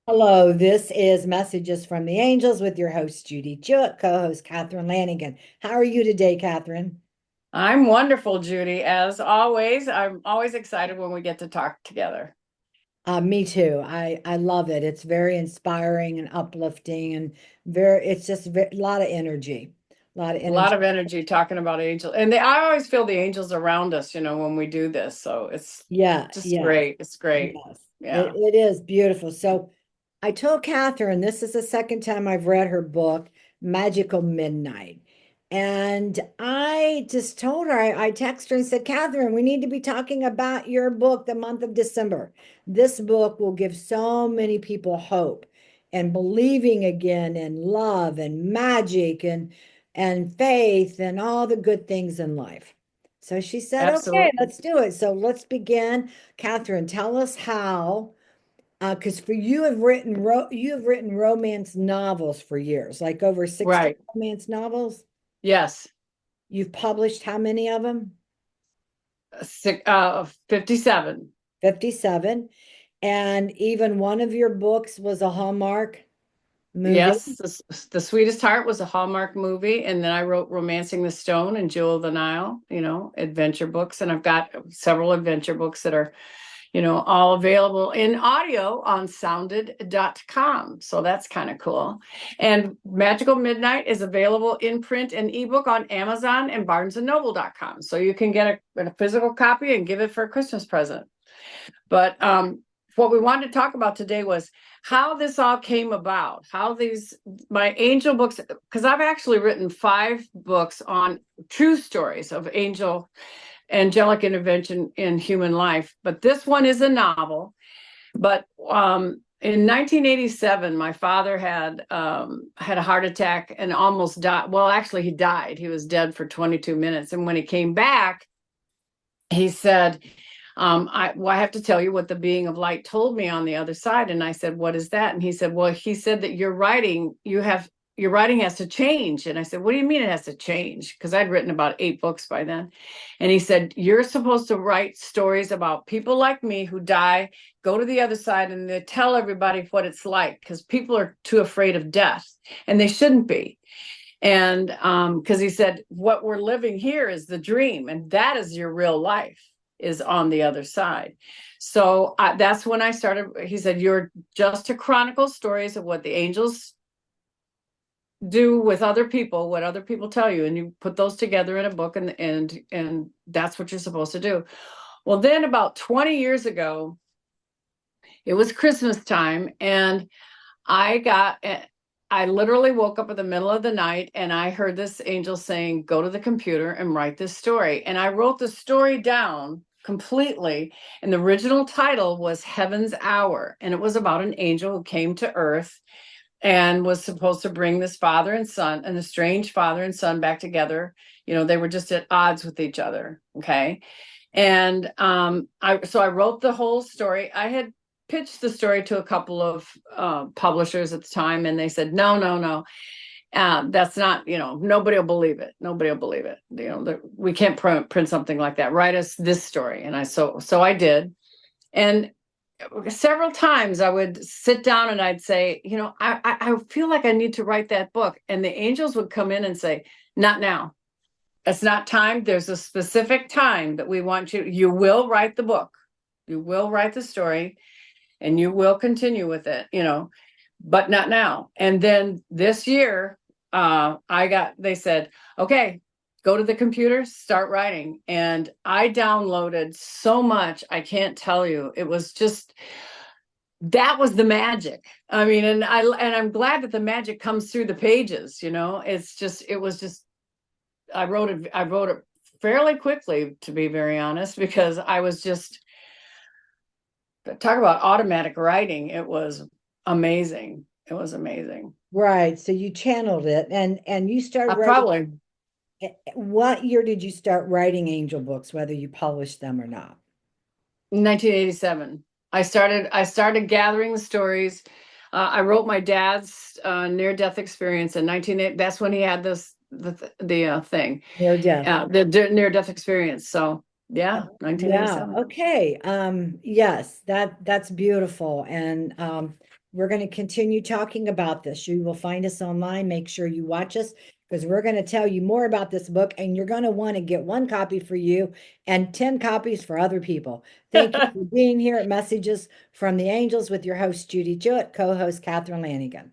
Hello, this is Messages from the Angels with your host, Judy Jewett, co-host Catherine Lanigan. How are you today, Catherine? I'm wonderful, Judy. As always, I'm always excited when we get to talk together. Me too. I love it. It's very inspiring and uplifting and it's just a lot of energy. A lot of A lot energy. of energy talking about angels. And I always feel the angels around us, when we do this. So it's Yeah, just yes, great. It's great. yes. It, Yeah. it is beautiful. So I told Catherine this is the second time I've read her book, Magical Midnight. And I just told her, I texted her and said, Catherine, we need to be talking about your book the month of December. This book will give so many people hope and believing again in love and magic and faith and all the good things in life. So she said, okay, Absolutely. let's do it. So let's begin. Catherine, tell us how because for you have written romance novels for years, like over 60 Right. romance novels. Yes. You've published how many of them? 57. 57. And even one of your books was a Hallmark movie. Yes. The Sweetest Heart was a Hallmark movie. And then I wrote Romancing the Stone and Jewel of the Nile, adventure books. And I've got several adventure books that are all available in audio on sounded.com. So that's kind of cool. And Magical Midnight is available in print and ebook on Amazon and barnesandnoble.com. So you can get a physical copy and give it for a Christmas present. But what we wanted to talk about today was how this all came about, how my angel books, because I've actually written 5 books on true stories of angelic intervention in human life. But this one is a novel. But in 1987, my father had a heart attack and almost died. Well, actually, he died. He was dead for 22 minutes. And when he came back, he said, I have to tell you what the being of light told me on the other side. And I said, what is that? And he said, well, he said that your writing has to change. And I said, what do you mean it has to change? Because I'd written about 8 books by then. And he said, you're supposed to write stories about people like me who die, go to the other side, and they tell everybody what it's like, because people are too afraid of death, and they shouldn't be. And because he said, what we're living here is the dream, and that is your real life, is on the other side. So that's when I started. He said, you're just to chronicle stories of what the angels do with other people, what other people tell you, and you put those together in a book, and that's what you're supposed to do. Well, then about 20 years ago, it was Christmas time, and I got I literally woke up in the middle of the night and I heard this angel saying, go to the computer and write this story. And I wrote the story down completely. And the original title was Heaven's Hour. And it was about an angel who came to Earth and was supposed to bring this father and son, an estranged father and son, back together. They were just at odds with each other. Okay. And I wrote the whole story. I had pitched the story to a couple of publishers at the time, and they said, no, no, no. That's not, nobody will believe it. Nobody will believe it. We can't print something like that. Write us this story. And so I did. And several times I would sit down and I'd say, I feel like I need to write that book. And the angels would come in and say, not now. It's not time. There's a specific time that we want you will write the book. You will write the story and you will continue with it, but not now. And then this year, they said, okay, go to the computer, start writing. And I downloaded so much, I can't tell you. It was just, that was the magic. I mean, and I'm glad that the magic comes through the pages, it was just, I wrote it fairly quickly, to be very honest, because I was just, talk about automatic writing. It was amazing. It was amazing. Right. So you channeled it and you started writing. Probably What year did you start writing angel books, whether you published them or not? 1987. I started gathering the stories. I wrote my dad's near-death experience in 1980. That's when he had the thing, Near death. the near-death experience. So Yeah, Yeah, 1987. okay. Yes, that's beautiful. And we're going to continue talking about this. You will find us online. Make sure you watch us because we're going to tell you more about this book, and you're going to want to get one copy for you and 10 copies for other people. Thank you for being here at Messages from the Angels with your host, Judy Jewett, co-host Catherine Lanigan.